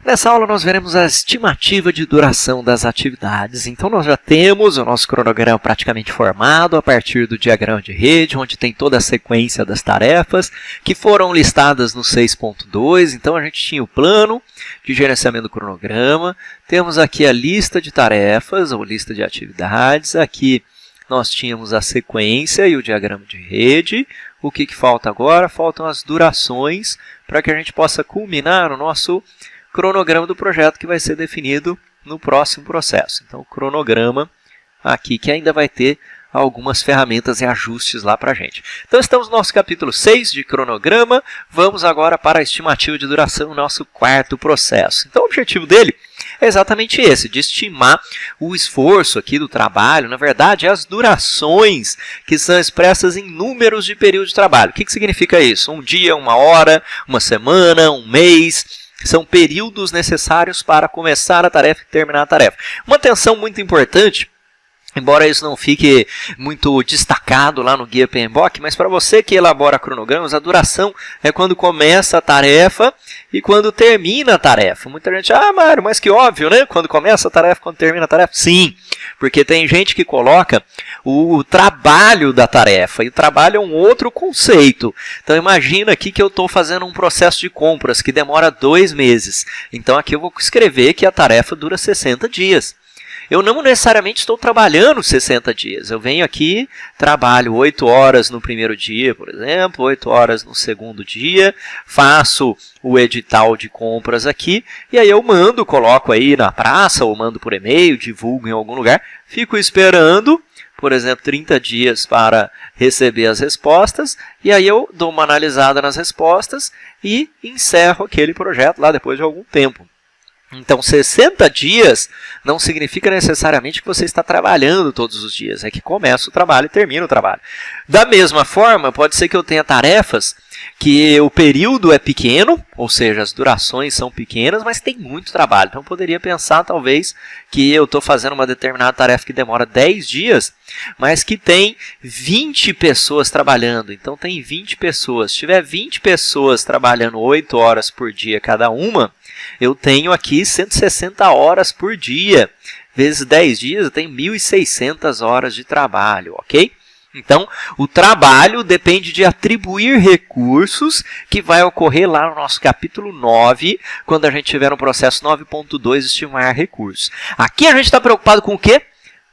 Nessa aula nós veremos a estimativa de duração das atividades. Então nós já temos o nosso cronograma praticamente formado a partir do diagrama de rede, onde tem toda a sequência das tarefas que foram listadas no 6.2. Então a gente tinha o plano de gerenciamento do cronograma, temos aqui a lista de tarefas ou lista de atividades, aqui nós tínhamos a sequência e o diagrama de rede. O que falta agora? Faltam as durações para que a gente possa culminar o nosso cronograma do projeto que vai ser definido no próximo processo. Então, o cronograma aqui que ainda vai ter algumas ferramentas e ajustes lá para a gente. Então, estamos no nosso capítulo 6 de cronograma. Vamos agora para a estimativa de duração, nosso quarto processo. Então, o objetivo dele é exatamente esse, de estimar o esforço aqui do trabalho, na verdade, as durações que são expressas em números de período de trabalho. O que significa isso? Um dia, uma hora, uma semana, um mês. São períodos necessários para começar a tarefa e terminar a tarefa. Uma atenção muito importante, embora isso não fique muito destacado lá no guia PMBOK, mas para você que elabora cronogramas, a duração é quando começa a tarefa e quando termina a tarefa. Muita gente, Mário, mas que óbvio, né? Quando começa a tarefa, quando termina a tarefa. Sim, porque tem gente que coloca o trabalho da tarefa, e o trabalho é um outro conceito. Então, imagina aqui que eu estou fazendo um processo de compras que demora 2 meses. Então, aqui eu vou escrever que a tarefa dura 60 dias. Eu não necessariamente estou trabalhando 60 dias. Eu venho aqui, trabalho 8 horas no primeiro dia, por exemplo, 8 horas no segundo dia, faço o edital de compras aqui, e aí eu mando, coloco aí na praça, ou mando por e-mail, divulgo em algum lugar, fico esperando, por exemplo, 30 dias para receber as respostas, e aí eu dou uma analisada nas respostas e encerro aquele projeto lá depois de algum tempo. Então, 60 dias não significa necessariamente que você está trabalhando todos os dias. É que começa o trabalho e termina o trabalho. Da mesma forma, pode ser que eu tenha tarefas que o período é pequeno, ou seja, as durações são pequenas, mas tem muito trabalho. Então, eu poderia pensar, talvez, que eu estou fazendo uma determinada tarefa que demora 10 dias, mas que tem 20 pessoas trabalhando. Então, tem 20 pessoas. Se tiver 20 pessoas trabalhando 8 horas por dia cada uma, eu tenho aqui 160 horas por dia. Vezes 10 dias, eu tenho 1.600 horas de trabalho, ok? Então, o trabalho depende de atribuir recursos, que vai ocorrer lá no nosso capítulo 9, quando a gente tiver no processo 9.2, estimar recursos. Aqui a gente está preocupado com o quê?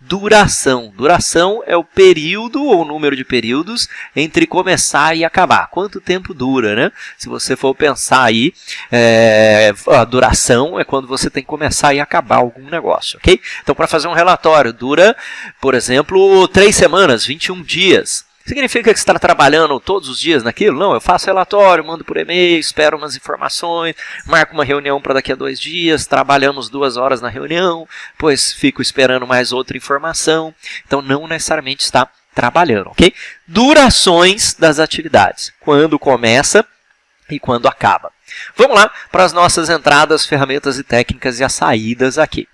Duração. Duração é o período ou o número de períodos entre começar e acabar. Quanto tempo dura, né? Se você for pensar aí, a duração é quando você tem que começar e acabar algum negócio, ok? Então, para fazer um relatório, dura, por exemplo, 3 semanas, 21 dias. Significa que você está trabalhando todos os dias naquilo? Não, eu faço relatório, mando por e-mail, espero umas informações, marco uma reunião para daqui a 2 dias, trabalhamos 2 horas na reunião, depois fico esperando mais outra informação. Então, não necessariamente está trabalhando, ok? Durações das atividades, quando começa e quando acaba. Vamos lá para as nossas entradas, ferramentas e técnicas e as saídas aqui.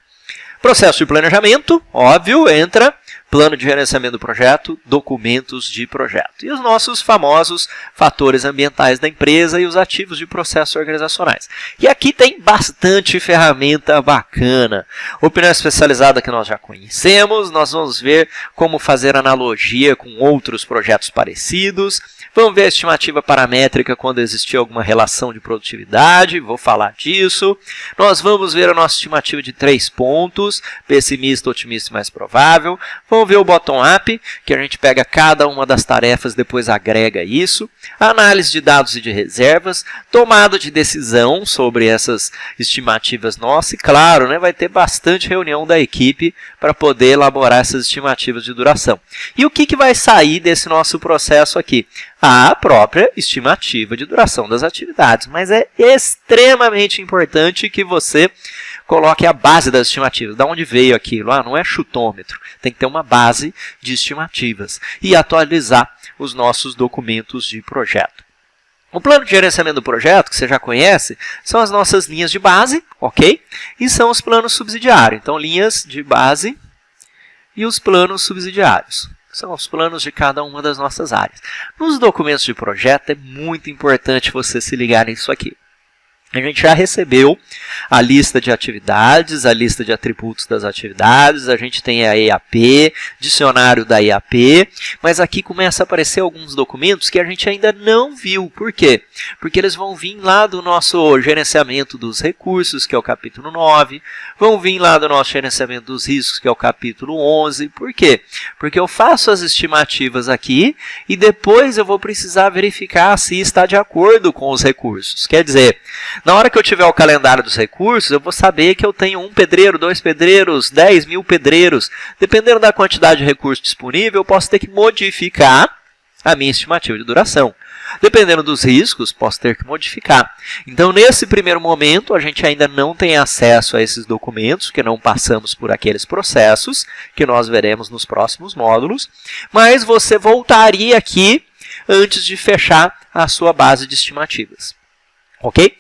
Processo de planejamento, óbvio, entra plano de gerenciamento do projeto, documentos de projeto. E os nossos famosos fatores ambientais da empresa e os ativos de processos organizacionais. E aqui tem bastante ferramenta bacana. Opinião especializada que nós já conhecemos, nós vamos ver como fazer analogia com outros projetos parecidos. Vamos ver a estimativa paramétrica quando existir alguma relação de produtividade, vou falar disso. Nós vamos ver a nossa estimativa de 3 pontos, pessimista, otimista e mais provável. Vamos ver o bottom-up, que a gente pega cada uma das tarefas, depois agrega isso. Análise de dados e de reservas, tomada de decisão sobre essas estimativas nossas. E claro, né, vai ter bastante reunião da equipe para poder elaborar essas estimativas de duração. E o que vai sair desse nosso processo aqui? A própria estimativa de duração das atividades, mas é extremamente importante que você coloque a base das estimativas. Da onde veio aquilo? Não é chutômetro, tem que ter uma base de estimativas e atualizar os nossos documentos de projeto. O plano de gerenciamento do projeto, que você já conhece, são as nossas linhas de base, ok? E são os planos subsidiários. Então, linhas de base e os planos subsidiários. São os planos de cada uma das nossas áreas. Nos documentos de projeto, é muito importante você se ligar nisso aqui. A gente já recebeu a lista de atividades, a lista de atributos das atividades, a gente tem a EAP, dicionário da EAP, mas aqui começa a aparecer alguns documentos que a gente ainda não viu. Por quê? Porque eles vão vir lá do nosso gerenciamento dos recursos, que é o capítulo 9, vão vir lá do nosso gerenciamento dos riscos, que é o capítulo 11. Por quê? Porque eu faço as estimativas aqui e depois eu vou precisar verificar se está de acordo com os recursos. Quer dizer, na hora que eu tiver o calendário dos recursos, eu vou saber que eu tenho 1 pedreiro, 2 pedreiros, 10 mil pedreiros. Dependendo da quantidade de recurso disponível, eu posso ter que modificar a minha estimativa de duração. Dependendo dos riscos, posso ter que modificar. Então, nesse primeiro momento, a gente ainda não tem acesso a esses documentos, porque não passamos por aqueles processos, que nós veremos nos próximos módulos. Mas você voltaria aqui antes de fechar a sua base de estimativas. Ok?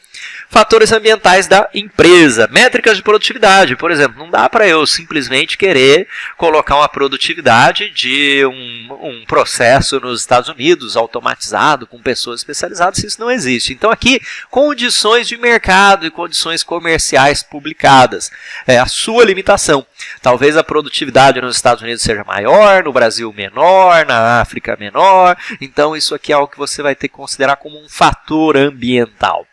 Fatores ambientais da empresa, métricas de produtividade, por exemplo, não dá para eu simplesmente querer colocar uma produtividade de um processo nos Estados Unidos automatizado com pessoas especializadas, se isso não existe. Então aqui, condições de mercado e condições comerciais publicadas, é a sua limitação. Talvez a produtividade nos Estados Unidos seja maior, no Brasil menor, na África menor, então isso aqui é algo que você vai ter que considerar como um fator ambiental.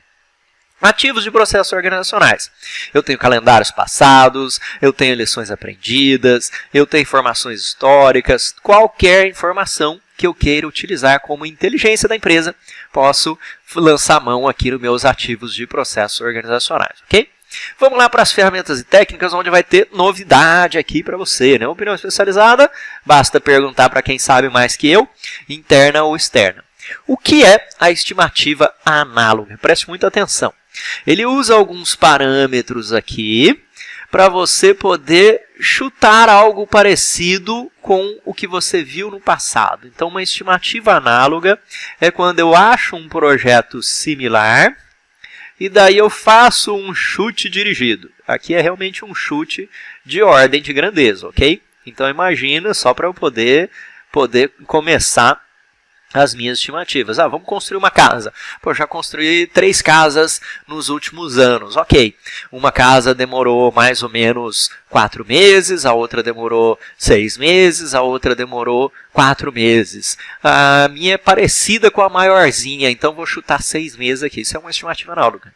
Ativos de processos organizacionais. Eu tenho calendários passados, eu tenho lições aprendidas, eu tenho informações históricas, qualquer informação que eu queira utilizar como inteligência da empresa, posso lançar mão aqui nos meus ativos de processos organizacionais, ok? Vamos lá para as ferramentas e técnicas, onde vai ter novidade aqui para você, né? Opinião especializada, basta perguntar para quem sabe mais que eu, interna ou externa. O que é a estimativa análoga? Preste muita atenção. Ele usa alguns parâmetros aqui para você poder chutar algo parecido com o que você viu no passado. Então, uma estimativa análoga é quando eu acho um projeto similar e daí eu faço um chute dirigido. Aqui é realmente um chute de ordem de grandeza, ok? Então, imagina, só para eu poder começar as minhas estimativas. Vamos construir uma casa. Pô, já construí 3 casas nos últimos anos. Ok, uma casa demorou mais ou menos 4 meses, a outra demorou 6 meses, a outra demorou 4 meses. A minha é parecida com a maiorzinha, então vou chutar 6 meses aqui. Isso é uma estimativa análoga.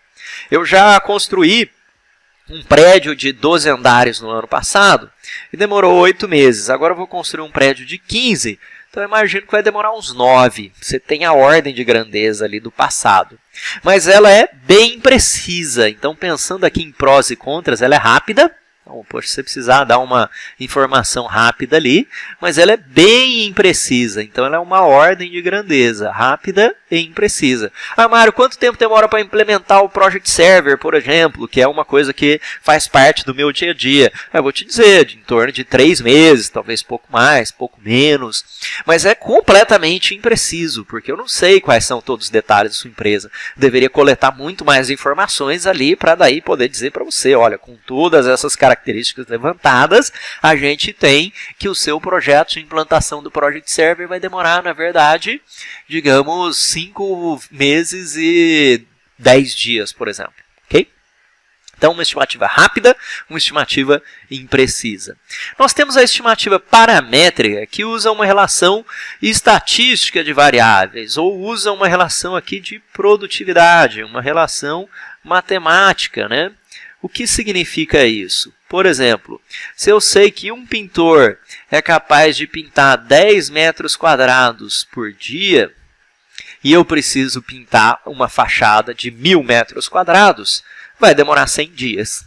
Eu já construí um prédio de 12 andares no ano passado e demorou 8 meses. Agora eu vou construir um prédio de 15. Então, eu imagino que vai demorar uns 9. Você tem a ordem de grandeza ali do passado. Mas ela é bem precisa. Então, pensando aqui em prós e contras, ela é rápida. Então, poxa, se você precisar dar uma informação rápida ali, mas ela é bem imprecisa. Então, ela é uma ordem de grandeza, rápida e imprecisa. Mário, quanto tempo demora para implementar o Project Server, por exemplo, que é uma coisa que faz parte do meu dia a dia? Eu vou te dizer, em torno de 3 meses, talvez pouco mais, pouco menos. Mas é completamente impreciso, porque eu não sei quais são todos os detalhes da sua empresa. Deveria coletar muito mais informações ali para daí poder dizer para você, olha, com todas essas características levantadas, a gente tem que o seu projeto de implantação do Project Server vai demorar, na verdade, digamos, 5 meses e 10 dias, por exemplo. Ok? Então, uma estimativa rápida, uma estimativa imprecisa. Nós temos a estimativa paramétrica, que usa uma relação estatística de variáveis, ou usa uma relação aqui de produtividade, uma relação matemática, né? O que significa isso? Por exemplo, se eu sei que um pintor é capaz de pintar 10 metros quadrados por dia, e eu preciso pintar uma fachada de 1000 metros quadrados, vai demorar 100 dias.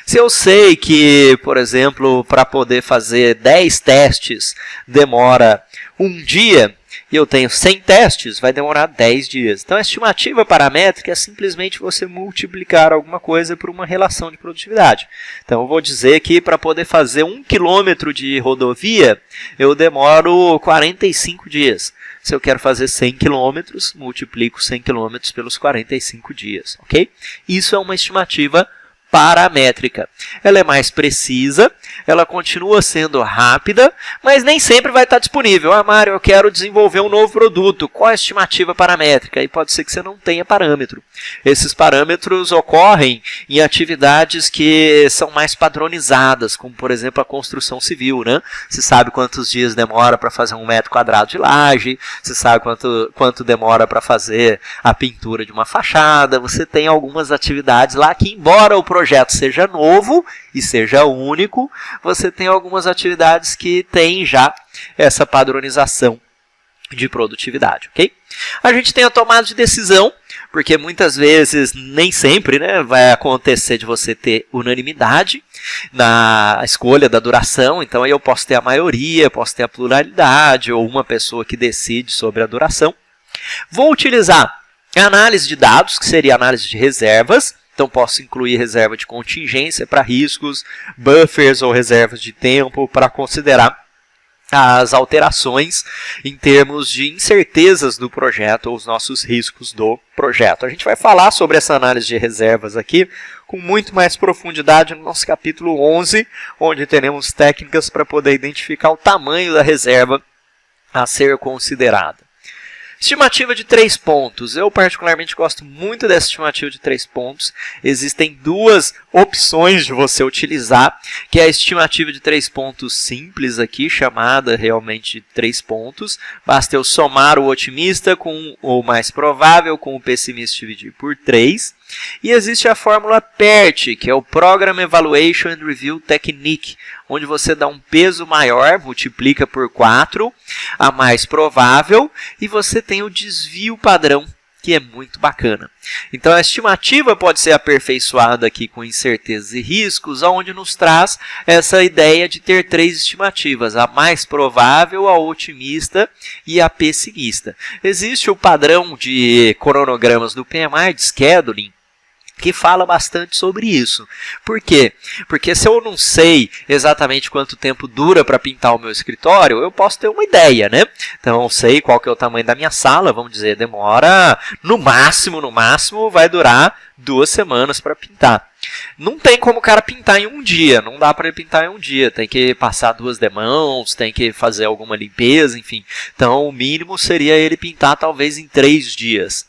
Se eu sei que, por exemplo, para poder fazer 10 testes demora 1 dia, e eu tenho 100 testes, vai demorar 10 dias. Então, a estimativa paramétrica é simplesmente você multiplicar alguma coisa por uma relação de produtividade. Então, eu vou dizer que para poder fazer 1 quilômetro de rodovia, eu demoro 45 dias. Se eu quero fazer 100 quilômetros, multiplico 100 quilômetros pelos 45 dias, ok? Isso é uma estimativa paramétrica. Ela é mais precisa, ela continua sendo rápida, mas nem sempre vai estar disponível. Ah, Mário, eu quero desenvolver um novo produto. Qual é a estimativa paramétrica? E pode ser que você não tenha parâmetro. Esses parâmetros ocorrem em atividades que são mais padronizadas, como, por exemplo, a construção civil, né? Você sabe quantos dias demora para fazer 1 metro quadrado de laje, você sabe quanto demora para fazer a pintura de uma fachada. Você tem algumas atividades lá que, embora o projeto seja novo e seja único, você tem algumas atividades que têm já essa padronização de produtividade, ok? A gente tem a tomada de decisão, porque muitas vezes, nem sempre, né, vai acontecer de você ter unanimidade na escolha da duração. Então aí eu posso ter a maioria, posso ter a pluralidade, ou uma pessoa que decide sobre a duração. Vou utilizar a análise de dados, que seria a análise de reservas. Então posso incluir reserva de contingência para riscos, buffers ou reservas de tempo para considerar as alterações em termos de incertezas do projeto ou os nossos riscos do projeto. A gente vai falar sobre essa análise de reservas aqui com muito mais profundidade no nosso capítulo 11, onde teremos técnicas para poder identificar o tamanho da reserva a ser considerada. Estimativa de 3 pontos. Eu particularmente gosto muito dessa estimativa de 3 pontos. Existem duas opções de você utilizar, que é a estimativa de 3 pontos simples aqui, chamada realmente de 3 pontos. Basta eu somar o otimista com o mais provável, com o pessimista dividir por 3. E existe a fórmula PERT, que é o Program Evaluation and Review Technique, onde você dá um peso maior, multiplica por 4, a mais provável, e você tem o desvio padrão, que é muito bacana. Então a estimativa pode ser aperfeiçoada aqui com incertezas e riscos, onde nos traz essa ideia de ter 3 estimativas, a mais provável, a otimista e a pessimista. Existe o padrão de cronogramas do PMI, de scheduling, que fala bastante sobre isso. Por quê? Porque se eu não sei exatamente quanto tempo dura para pintar o meu escritório, eu posso ter uma ideia, né? Então eu sei qual que é o tamanho da minha sala, vamos dizer, demora no máximo, vai durar 2 semanas para pintar. Não tem como o cara pintar em um dia, não dá para ele pintar em um dia, tem que passar 2 demãos, tem que fazer alguma limpeza, enfim. Então o mínimo seria ele pintar talvez em 3 dias.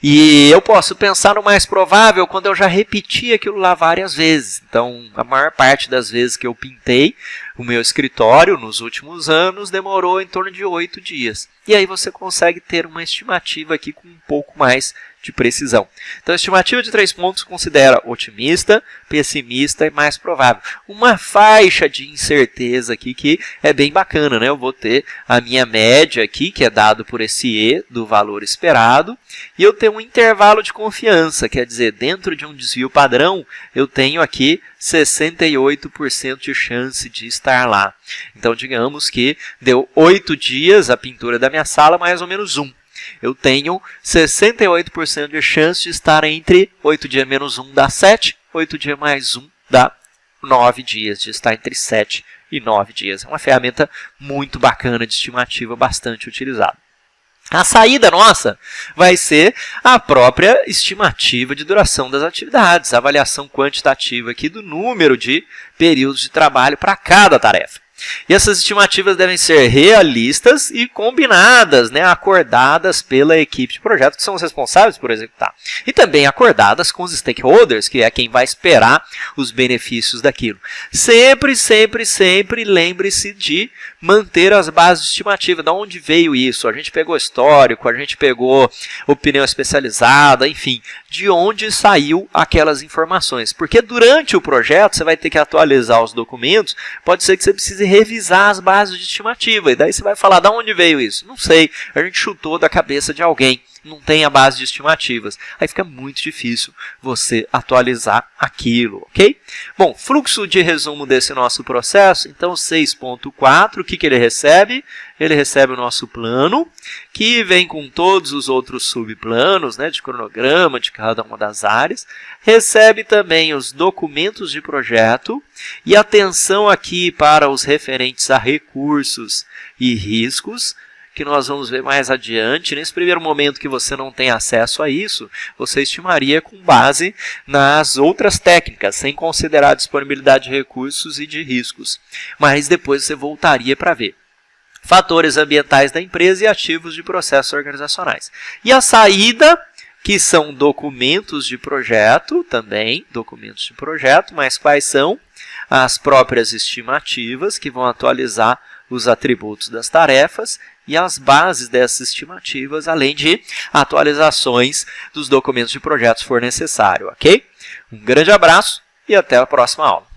E eu posso pensar no mais provável quando eu já repeti aquilo lá várias vezes. Então, a maior parte das vezes que eu pintei o meu escritório nos últimos anos demorou em torno de 8 dias. E aí você consegue ter uma estimativa aqui com um pouco mais de precisão. Então, a estimativa de 3 pontos considera otimista, pessimista e mais provável. Uma faixa de incerteza aqui que é bem bacana, né? Eu vou ter a minha média aqui, que é dado por esse E do valor esperado, e eu tenho um intervalo de confiança, quer dizer, dentro de um desvio padrão, eu tenho aqui 68% de chance de estar lá. Então, digamos que deu 8 dias a pintura da minha sala, mais ou menos 1. Eu tenho 68% de chance de estar entre 8 dias menos 1 dá 7, 8 dias mais 1 dá 9 dias, de estar entre 7 e 9 dias. É uma ferramenta muito bacana de estimativa, bastante utilizada. A saída nossa vai ser a própria estimativa de duração das atividades, a avaliação quantitativa aqui do número de períodos de trabalho para cada tarefa. E essas estimativas devem ser realistas e combinadas, né, acordadas pela equipe de projeto, que são os responsáveis por executar. E também acordadas com os stakeholders, que é quem vai esperar os benefícios daquilo. Sempre lembre-se de manter as bases de estimativa. De onde veio isso? A gente pegou histórico, a gente pegou opinião especializada, enfim, de onde saiu aquelas informações. Porque durante o projeto você vai ter que atualizar os documentos, pode ser que você precise revisar as bases de estimativa, e daí você vai falar, de onde veio isso? Não sei, a gente chutou da cabeça de alguém, não tem a base de estimativas. Aí fica muito difícil você atualizar aquilo, ok? Bom, fluxo de resumo desse nosso processo, então 6.4, o que ele recebe? Ele recebe o nosso plano, que vem com todos os outros subplanos, né, de cronograma de cada uma das áreas. Recebe também os documentos de projeto e atenção aqui para os referentes a recursos e riscos, que nós vamos ver mais adiante. Nesse primeiro momento que você não tem acesso a isso, você estimaria com base nas outras técnicas, sem considerar a disponibilidade de recursos e de riscos. Mas depois você voltaria para ver fatores ambientais da empresa e ativos de processos organizacionais. E a saída, que são documentos de projeto, também documentos de projeto, mas quais são? As próprias estimativas, que vão atualizar os atributos das tarefas, e as bases dessas estimativas, além de atualizações dos documentos de projeto se for necessário, ok? Um grande abraço e até a próxima aula.